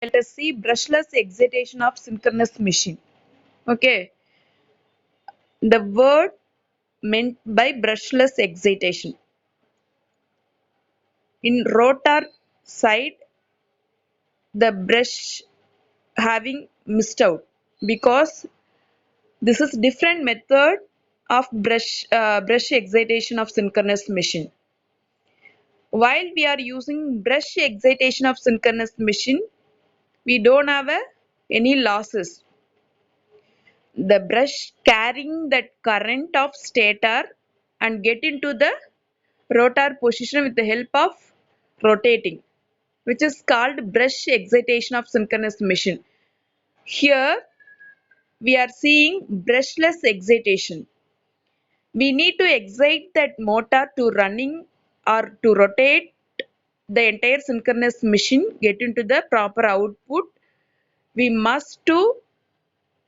Let us see brushless excitation of synchronous machine. Okay, the word meant by brushless excitation. In rotor side, the brush having missed out because this is different method of brush excitation of synchronous machine. While we are using brush excitation of synchronous machine, we don't have any losses. The brush carrying that current of stator and get into the rotor position with the help of rotating, which is called brush excitation of synchronous machine. Here we are seeing brushless excitation. We need to excite that motor to running or to rotate the entire synchronous machine get into the proper output. We must to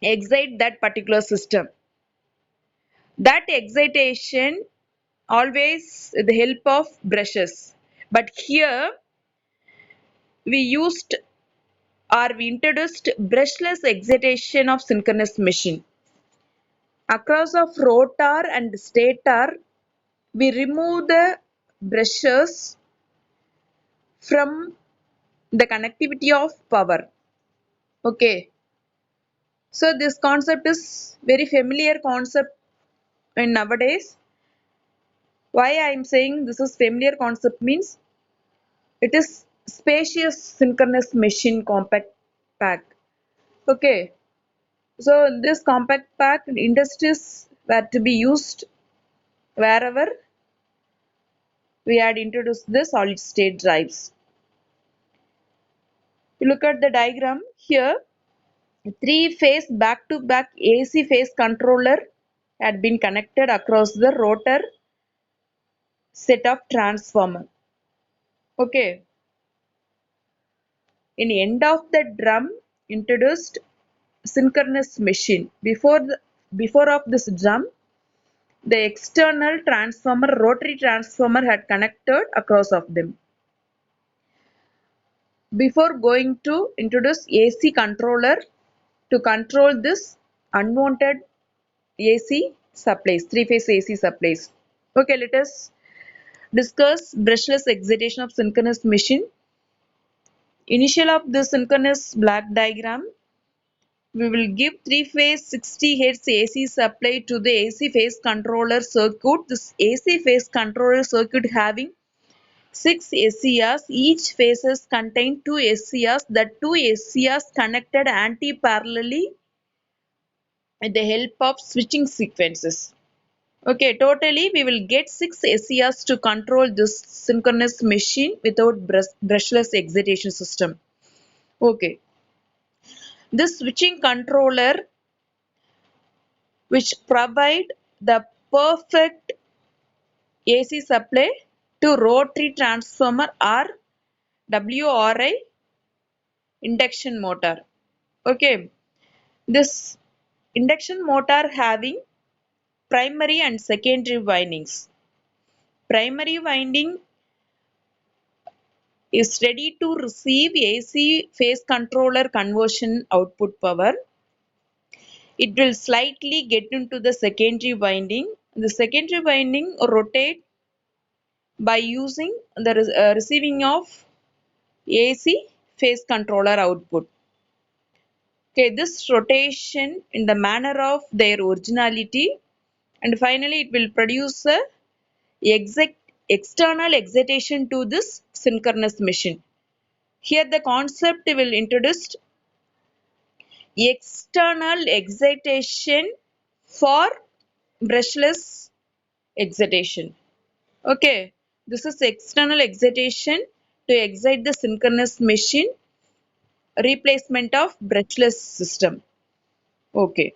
excite that particular system. That excitation always with the help of brushes. But here we used or we introduced brushless excitation of synchronous machine. Across of rotor and stator, we remove the brushes from the connectivity of power. Okay, so this concept is very familiar concept in nowadays. Why I am saying this is familiar concept means it is spacious synchronous machine compact pack. Okay, so this compact pack industries were to be used wherever we had introduced the solid state drives. You look at the diagram here, three phase back to back AC phase controller had been connected across the rotor set of transformer. Okay, in end of the drum introduced synchronous machine. Before of this drum, the external transformer, rotary transformer had connected across of them. Before going to introduce AC controller to control this unwanted AC supplies, three-phase AC supplies. Okay, let us discuss brushless excitation of synchronous machine. Initial of the synchronous block diagram, we will give three-phase 60 Hz AC supply to the AC phase controller circuit. This AC phase controller circuit having 6 SCRs. Each phases contain 2 SCRs. The 2 SCRs connected anti-parallelly with the help of switching sequences. Okay, totally we will get 6 SCRs to control this synchronous machine without brushless excitation system. Okay, this switching controller which provide the perfect AC supply to rotary transformer or WRI induction motor. Okay, this induction motor having primary and secondary windings. Primary winding is ready to receive AC phase controller conversion output power. It will slightly get into the secondary winding. The secondary winding rotate by using the receiving of AC phase controller output. Okay, this rotation in the manner of their originality, and finally it will produce a exact external excitation to this synchronous machine. Here the concept will introduce external excitation for brushless excitation. Okay, this is external excitation to excite the synchronous machine, replacement of brushless system. Okay.